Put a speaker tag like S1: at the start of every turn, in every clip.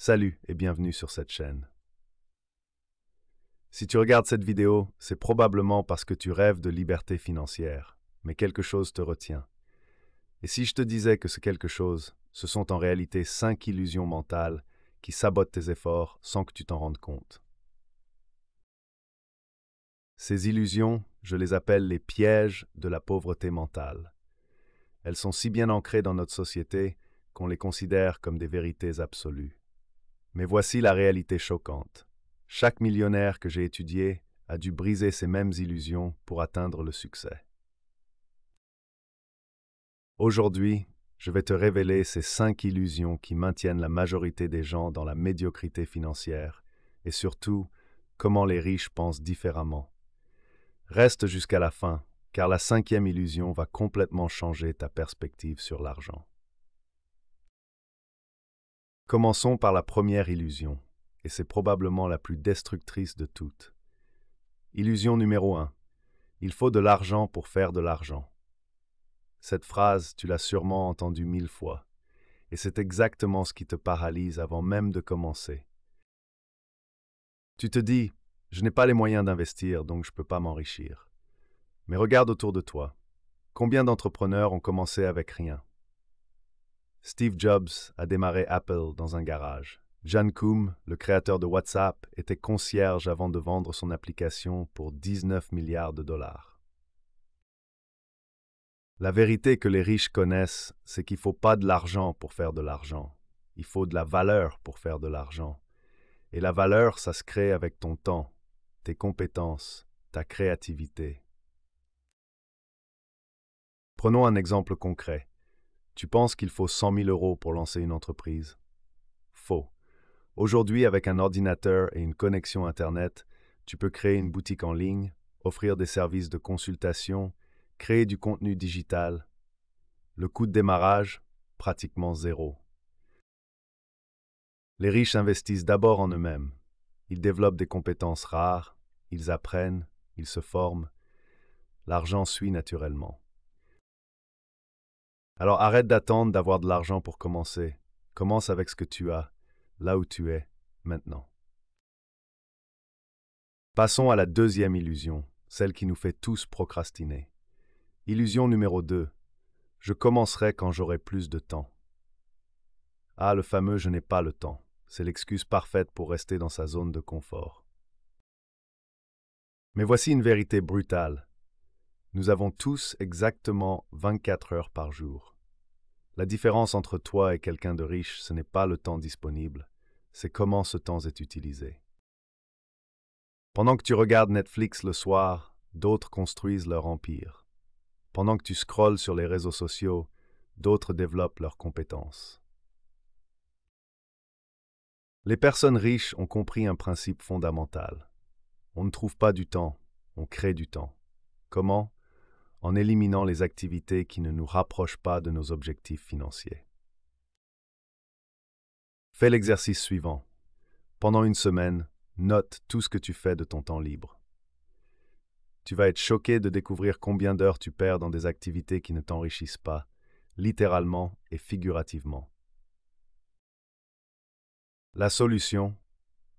S1: Salut et bienvenue sur cette chaîne. Si tu regardes cette vidéo, c'est probablement parce que tu rêves de liberté financière, mais quelque chose te retient. Et si je te disais que ce quelque chose, ce sont en réalité 5 illusions mentales qui sabotent tes efforts sans que tu t'en rendes compte. Ces illusions, je les appelle les pièges de la pauvreté mentale. Elles sont si bien ancrées dans notre société qu'on les considère comme des vérités absolues. Mais voici la réalité choquante. Chaque millionnaire que j'ai étudié a dû briser ces mêmes illusions pour atteindre le succès. Aujourd'hui, je vais te révéler ces 5 illusions qui maintiennent la majorité des gens dans la médiocrité financière et surtout, comment les riches pensent différemment. Reste jusqu'à la fin, car la 5e illusion va complètement changer ta perspective sur l'argent. Commençons par la première illusion, et c'est probablement la plus destructrice de toutes. Illusion numéro 1. Il faut de l'argent pour faire de l'argent. Cette phrase, tu l'as sûrement entendue 1000 fois, et c'est exactement ce qui te paralyse avant même de commencer. Tu te dis, je n'ai pas les moyens d'investir, donc je ne peux pas m'enrichir. Mais regarde autour de toi. Combien d'entrepreneurs ont commencé avec rien? Steve Jobs a démarré Apple dans un garage. Jan Koum, le créateur de WhatsApp, était concierge avant de vendre son application pour 19 milliards de dollars. La vérité que les riches connaissent, c'est qu'il ne faut pas de l'argent pour faire de l'argent. Il faut de la valeur pour faire de l'argent. Et la valeur, ça se crée avec ton temps, tes compétences, ta créativité. Prenons un exemple concret. Tu penses qu'il faut 100 000 € pour lancer une entreprise? Faux. Aujourd'hui, avec un ordinateur et une connexion Internet, tu peux créer une boutique en ligne, offrir des services de consultation, créer du contenu digital. Le coût de démarrage, pratiquement zéro. Les riches investissent d'abord en eux-mêmes. Ils développent des compétences rares, ils apprennent, ils se forment. L'argent suit naturellement. Alors arrête d'attendre d'avoir de l'argent pour commencer. Commence avec ce que tu as, là où tu es, maintenant. Passons à la deuxième illusion, celle qui nous fait tous procrastiner. Illusion numéro 2. Je commencerai quand j'aurai plus de temps. Ah, le fameux « je n'ai pas le temps ». C'est l'excuse parfaite pour rester dans sa zone de confort. Mais voici une vérité brutale. Nous avons tous exactement 24 heures par jour. La différence entre toi et quelqu'un de riche, ce n'est pas le temps disponible, c'est comment ce temps est utilisé. Pendant que tu regardes Netflix le soir, d'autres construisent leur empire. Pendant que tu scrolles sur les réseaux sociaux, d'autres développent leurs compétences. Les personnes riches ont compris un principe fondamental. On ne trouve pas du temps, on crée du temps. Comment? En éliminant les activités qui ne nous rapprochent pas de nos objectifs financiers. Fais l'exercice suivant. Pendant une semaine, note tout ce que tu fais de ton temps libre. Tu vas être choqué de découvrir combien d'heures tu perds dans des activités qui ne t'enrichissent pas, littéralement et figurativement. La solution?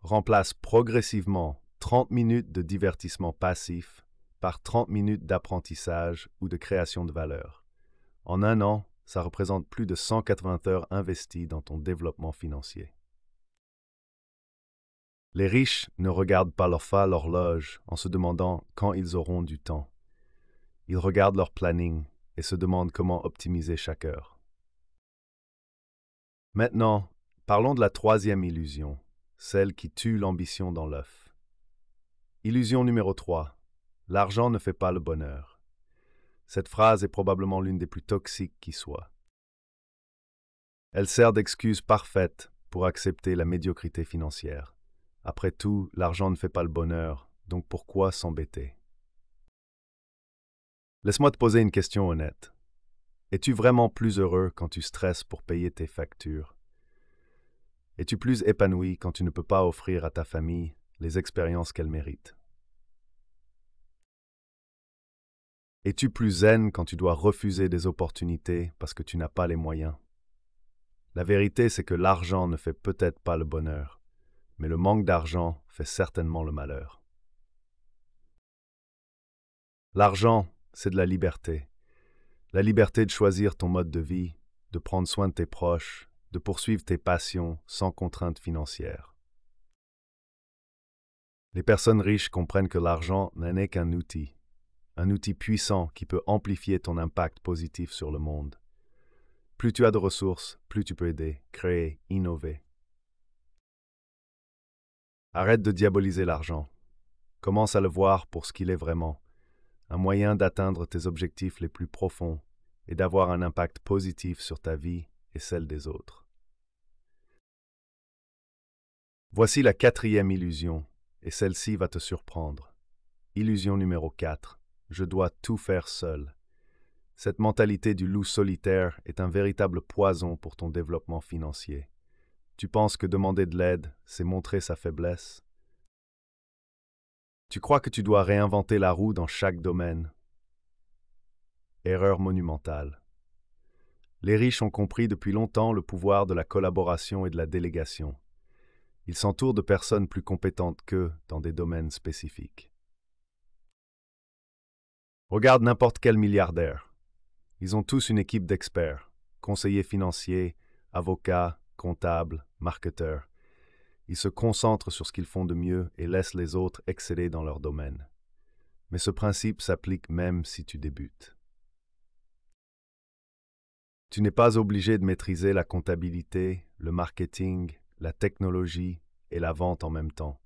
S1: Remplace progressivement 30 minutes de divertissement passif par 30 minutes d'apprentissage ou de création de valeur. En un an, ça représente plus de 180 heures investies dans ton développement financier. Les riches ne regardent pas leur horloge en se demandant quand ils auront du temps. Ils regardent leur planning et se demandent comment optimiser chaque heure. Maintenant, parlons de la troisième illusion, celle qui tue l'ambition dans l'œuf. Illusion numéro 3. L'argent ne fait pas le bonheur. Cette phrase est probablement l'une des plus toxiques qui soit. Elle sert d'excuse parfaite pour accepter la médiocrité financière. Après tout, l'argent ne fait pas le bonheur, donc pourquoi s'embêter? Laisse-moi te poser une question honnête. Es-tu vraiment plus heureux quand tu stresses pour payer tes factures? Es-tu plus épanoui quand tu ne peux pas offrir à ta famille les expériences qu'elle mérite? Es-tu plus zen quand tu dois refuser des opportunités parce que tu n'as pas les moyens? La vérité, c'est que l'argent ne fait peut-être pas le bonheur, mais le manque d'argent fait certainement le malheur. L'argent, c'est de la liberté. La liberté de choisir ton mode de vie, de prendre soin de tes proches, de poursuivre tes passions sans contrainte financière. Les personnes riches comprennent que l'argent n'est qu'un outil puissant qui peut amplifier ton impact positif sur le monde. Plus tu as de ressources, plus tu peux aider, créer, innover. Arrête de diaboliser l'argent. Commence à le voir pour ce qu'il est vraiment, un moyen d'atteindre tes objectifs les plus profonds et d'avoir un impact positif sur ta vie et celle des autres. Voici la 4e illusion, et celle-ci va te surprendre. Illusion numéro 4. Je dois tout faire seul. Cette mentalité du loup solitaire est un véritable poison pour ton développement financier. Tu penses que demander de l'aide, c'est montrer sa faiblesse? Tu crois que tu dois réinventer la roue dans chaque domaine? Erreur monumentale. Les riches ont compris depuis longtemps le pouvoir de la collaboration et de la délégation. Ils s'entourent de personnes plus compétentes qu'eux dans des domaines spécifiques. Regarde n'importe quel milliardaire. Ils ont tous une équipe d'experts, conseillers financiers, avocats, comptables, marketeurs. Ils se concentrent sur ce qu'ils font de mieux et laissent les autres exceller dans leur domaine. Mais ce principe s'applique même si tu débutes. Tu n'es pas obligé de maîtriser la comptabilité, le marketing, la technologie et la vente en même temps.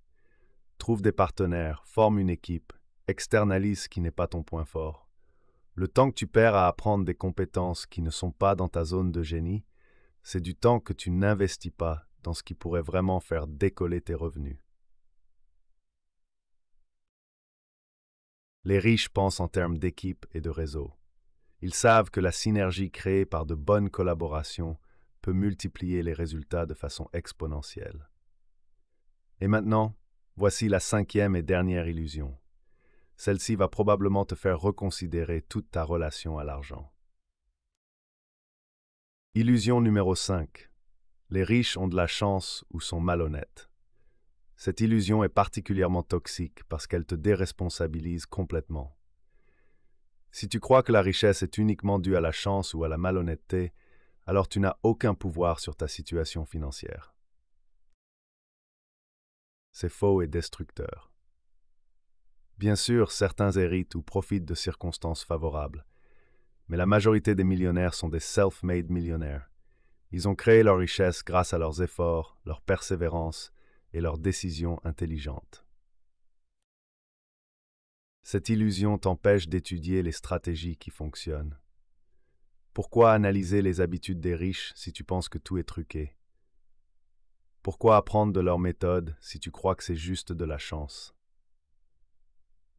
S1: Trouve des partenaires, forme une équipe, externalise ce qui n'est pas ton point fort. Le temps que tu perds à apprendre des compétences qui ne sont pas dans ta zone de génie, c'est du temps que tu n'investis pas dans ce qui pourrait vraiment faire décoller tes revenus. Les riches pensent en termes d'équipe et de réseau. Ils savent que la synergie créée par de bonnes collaborations peut multiplier les résultats de façon exponentielle. Et maintenant, voici la 5e et dernière illusion. Celle-ci va probablement te faire reconsidérer toute ta relation à l'argent. Illusion numéro 5. Les riches ont de la chance ou sont malhonnêtes. Cette illusion est particulièrement toxique parce qu'elle te déresponsabilise complètement. Si tu crois que la richesse est uniquement due à la chance ou à la malhonnêteté, alors tu n'as aucun pouvoir sur ta situation financière. C'est faux et destructeur. Bien sûr, certains héritent ou profitent de circonstances favorables, mais la majorité des millionnaires sont des self-made millionnaires. Ils ont créé leur richesse grâce à leurs efforts, leur persévérance et leurs décisions intelligentes. Cette illusion t'empêche d'étudier les stratégies qui fonctionnent. Pourquoi analyser les habitudes des riches si tu penses que tout est truqué? Pourquoi apprendre de leurs méthodes si tu crois que c'est juste de la chance?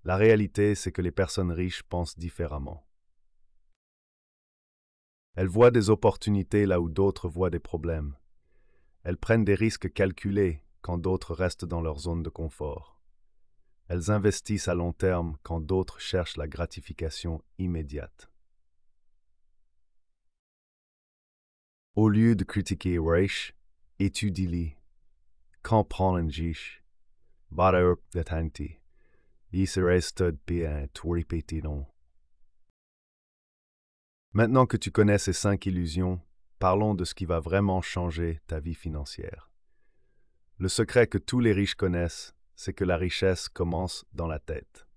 S1: La réalité, c'est que les personnes riches pensent différemment. Elles voient des opportunités là où d'autres voient des problèmes. Elles prennent des risques calculés quand d'autres restent dans leur zone de confort. Elles investissent à long terme quand d'autres cherchent la gratification immédiate. Au lieu de critiquer riches, étudie-les. Comprends-les. Bada de tanti. Il se reste bien tout répéter. Maintenant que tu connais ces 5 illusions, parlons de ce qui va vraiment changer ta vie financière. Le secret que tous les riches connaissent, c'est que la richesse commence dans la tête.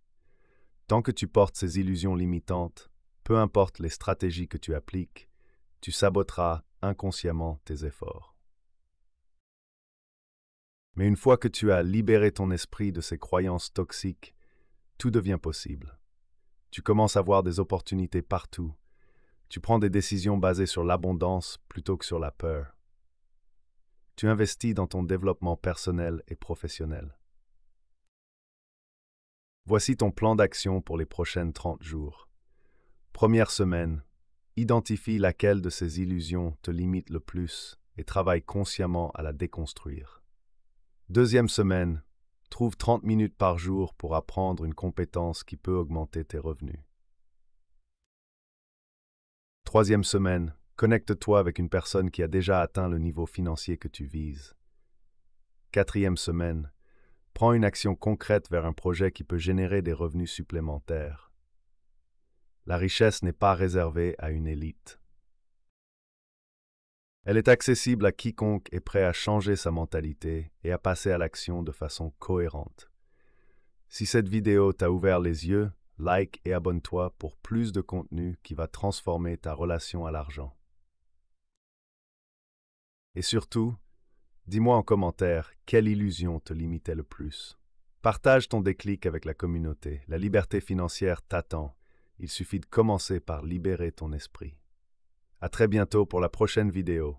S1: Tant que tu portes ces illusions limitantes, peu importe les stratégies que tu appliques, tu saboteras inconsciemment tes efforts. Mais une fois que tu as libéré ton esprit de ces croyances toxiques, tout devient possible. Tu commences à voir des opportunités partout. Tu prends des décisions basées sur l'abondance plutôt que sur la peur. Tu investis dans ton développement personnel et professionnel. Voici ton plan d'action pour les prochaines 30 jours. Première semaine, identifie laquelle de ces illusions te limite le plus et travaille consciemment à la déconstruire. Deuxième semaine, trouve 30 minutes par jour pour apprendre une compétence qui peut augmenter tes revenus. Troisième semaine, Connecte-toi avec une personne qui a déjà atteint le niveau financier que tu vises. 4e semaine. Prends une action concrète vers un projet qui peut générer des revenus supplémentaires. La richesse n'est pas réservée à une élite. Elle est accessible à quiconque est prêt à changer sa mentalité et à passer à l'action de façon cohérente. Si cette vidéo t'a ouvert les yeux, like et abonne-toi pour plus de contenu qui va transformer ta relation à l'argent. Et surtout, dis-moi en commentaire quelle illusion te limitait le plus. Partage ton déclic avec la communauté. La liberté financière t'attend. Il suffit de commencer par libérer ton esprit. À très bientôt pour la prochaine vidéo.